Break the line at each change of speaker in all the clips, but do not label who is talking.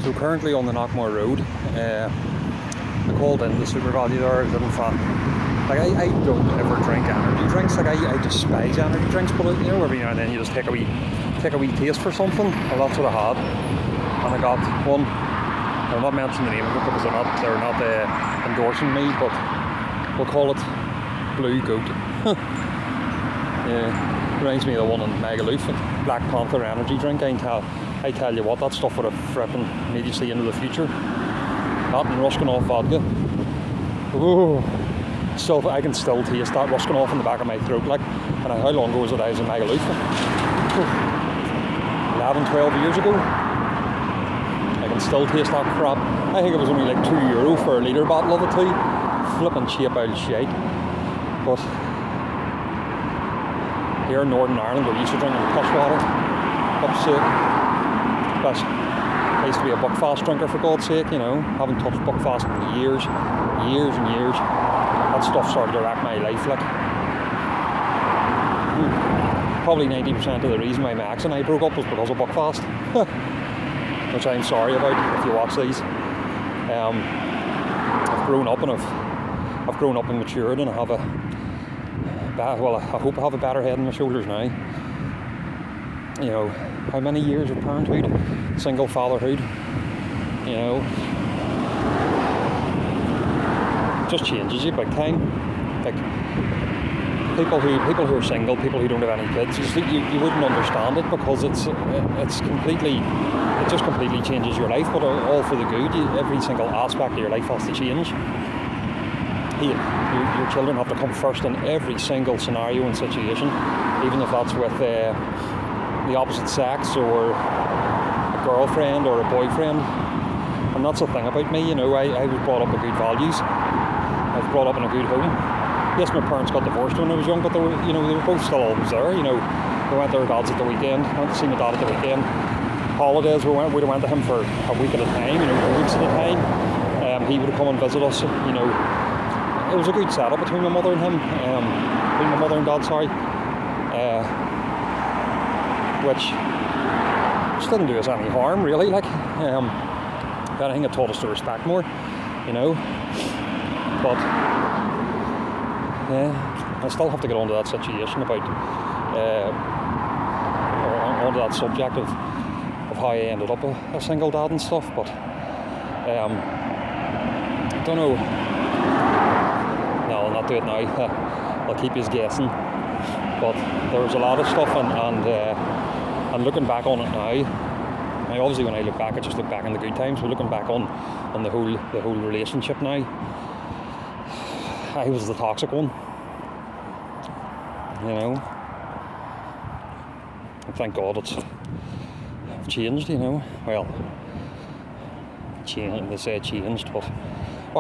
So currently on the Knockmore Road, I called in the Super Value there. I didn't I don't ever drink energy drinks. I despise energy drinks, but every now and then you just take a wee taste for something. Well, that's what I had, and I got one. I'll not mention the name of it because they're not endorsing me, but we'll call it Blue Goat. Reminds me of the one in Magaluf, Black Panther energy drink. I tell you what, that stuff would have frippin' made you see into the future. That and Rushkonoff vodka. Ooh. I can still taste that Rushkonoff in the back of my throat. And how long ago was it I was in Magaluf? 11, 12 years ago. I can still taste that crap. I think it was only like €2 for a litre bottle of it too. Flippin' cheap old shite. But here in Northern Ireland we're used to drinking piss water. I used to be a Buckfast drinker, for God's sake, haven't touched Buckfast in years and years. That stuff started to wreck my life, Probably 90% of the reason why my ex and I broke up was because of Buckfast. Which I'm sorry about if you watch these. I've grown up and matured, and I have I hope I have a better head on my shoulders now. How many years of parenthood, single fatherhood, just changes you big time. Like people who are single, people who don't have any kids, you wouldn't understand it because it just completely changes your life, but all for the good. Every single aspect of your life has to change. Your children have to come first in every single scenario and situation, even if that's with the opposite sex or a girlfriend or a boyfriend. And that's the thing about me, I was brought up with good values. I was brought up in a good home. Yes, my parents got divorced when I was young, but they were both still always there. We went to our dad's at the weekend, went to see my dad at the weekend. Holidays, we'd have went to him for a week at a time, weeks at a time. He would have come and visit us. It was a good setup between my mother and him, between my mother and dad, sorry. Which didn't do us any harm, really. If anything, it taught us to respect more, But I still have to get onto that situation about, onto that subject of how I ended up a single dad and stuff. But I don't know. No, I'll not do it now. I'll keep you guessing. But there was a lot of stuff, and looking back on it now, obviously when I look back, I just look back on the good times. But looking back on the whole relationship now, I was the toxic one. And thank God it's changed. Well, they say it changed, but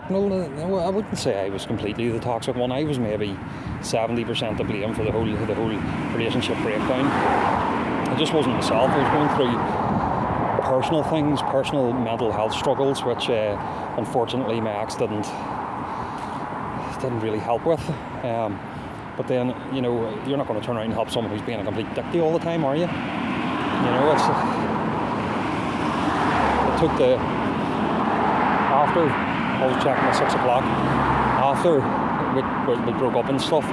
no, I wouldn't say I was completely the toxic one. I was maybe 70% to blame for the whole relationship breakdown. I just wasn't myself. I was going through personal things, personal mental health struggles, which unfortunately my ex didn't really help with. But then, you're not going to turn around and help someone who's being a complete dick to you all the time, are you? It took after I was checking at 6 o'clock, after we broke up and stuff,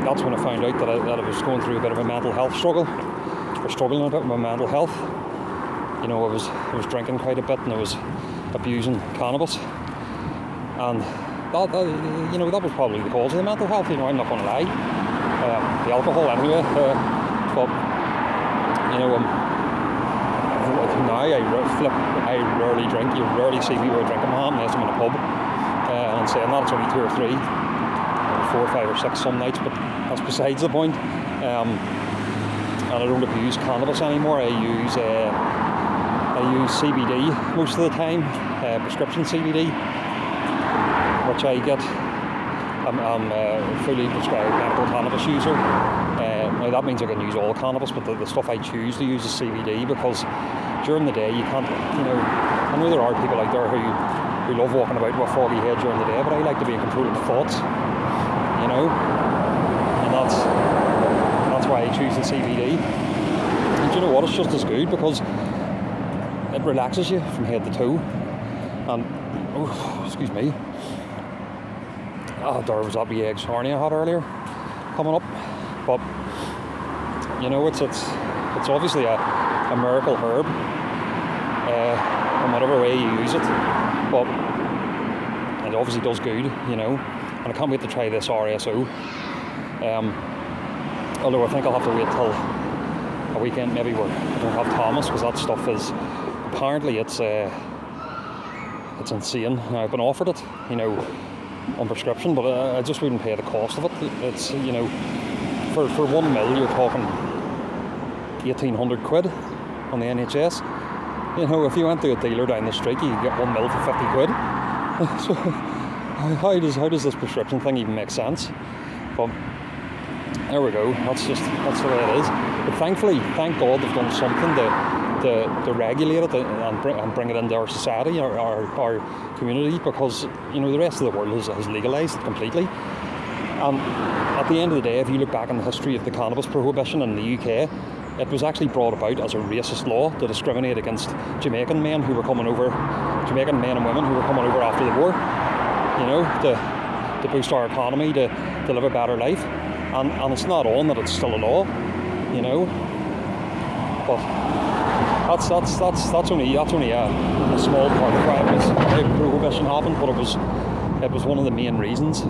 that's when I found out that I was going through a bit of a mental health struggle, or struggling a bit with my mental health. I was drinking quite a bit, and I was abusing cannabis, and that was probably the cause of the mental health. I'm not going to lie. The alcohol anyway, but now I rarely drink. You rarely see me with a drink in my hand unless I'm in a pub. And saying that, it's only 2 or 3, 4, 5 or 6 some nights, but that's besides the point. And I don't abuse cannabis anymore. I use CBD most of the time, prescription CBD, which I get. I'm a fully prescribed medical cannabis user. Now that means I can use all cannabis, but the stuff I choose to use is CBD, because during the day you can't, I know there are people out there who love walking about with a foggy head during the day, but I like to be in control of my thoughts, and that's why I choose the CBD. And you know what, it's just as good, because it relaxes you from head to toe. And excuse me, there was that wee egg sarnie I had earlier coming up. But you know, it's obviously a miracle herb, in whatever way you use it. But it obviously does good, you know. And I can't wait to try this RSO. Although I think I'll have to wait till a weekend maybe where I don't have Thomas, because that stuff is apparently it's insane. Now, I've been offered it, you know, on prescription, but I just wouldn't pay the cost of it. It's, you know, for 1 mil you're talking 1,800 quid on the NHS. You know, if you went to a dealer down the street, you could get 1 mil for 50 quid. So how does this prescription thing even make sense? But there we go. That's the way it is. But thankfully, thank God they've done something to regulate it and bring it into our society, our community, because, you know, the rest of the world has legalised it completely. And at the end of the day, if you look back in the history of the cannabis prohibition in the UK, it was actually brought about as a racist law to discriminate against Jamaican men and women who were coming over after the war, you know, to boost our economy, to live a better life. And it's not on that it's still a law, you know. But that's only a small part of why prohibition happened, but it was one of the main reasons.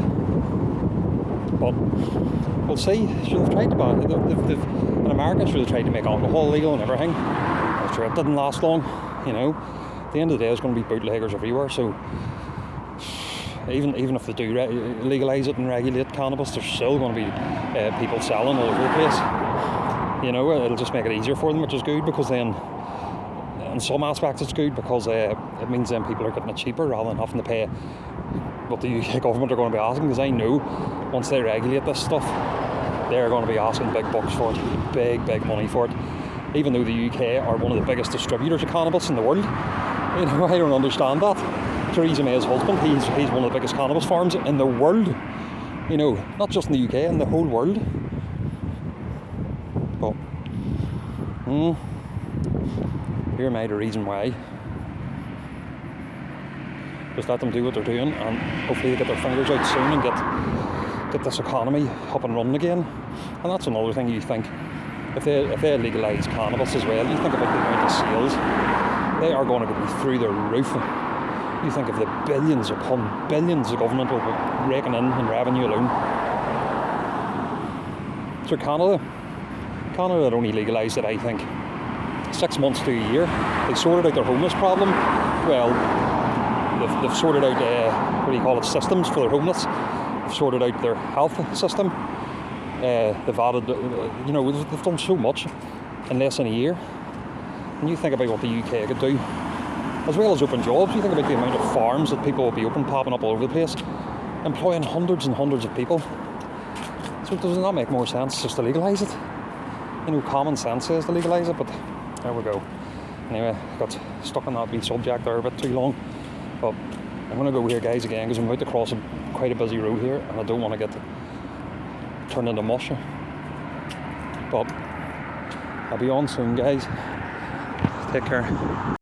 But we'll see. They've tried to ban. In America, they tried to make alcohol legal and everything. I'm sure it didn't last long, you know. At the end of the day, there's going to be bootleggers everywhere. So even if they do legalise it and regulate cannabis, there's still going to be people selling all over the place. You know, it'll just make it easier for them, which is good, because then, in some aspects, it's good because it means then people are getting it cheaper rather than having to pay what the UK government are going to be asking. Because I know once they regulate this stuff, they're going to be asking big bucks for it, big money for it. Even though the UK are one of the biggest distributors of cannabis in the world, you know, I don't understand that. Theresa May's husband, he's one of the biggest cannabis farms in the world. You know, not just in the UK, in the whole world. But here am I the reason why. Just let them do what they're doing, and hopefully they get their fingers out soon and get this economy up and running again. And that's another thing you think. If they legalise cannabis as well, you think about the amount of sales. They are going to be through the roof. You think of the billions upon billions the government will be raking in revenue alone. So Canada had only legalised it, I think, 6 months to a year. They sorted out their homeless problem. Well, they've sorted out systems for their homeless. They've sorted out their health system. They've added, you know, they've done so much in less than a year. And you think about what the UK could do, as well as open jobs. You think about the amount of farms that people will be popping up all over the place, employing hundreds and hundreds of people. So does it not make more sense just to legalise it? You know, common sense says to legalise it, but there we go. Anyway, I got stuck on that wee subject there a bit too long. But I'm going to go here, guys, again, because I'm about to cross quite a busy road here, and I don't want to get turned into mush. But I'll be on soon, guys. Take care.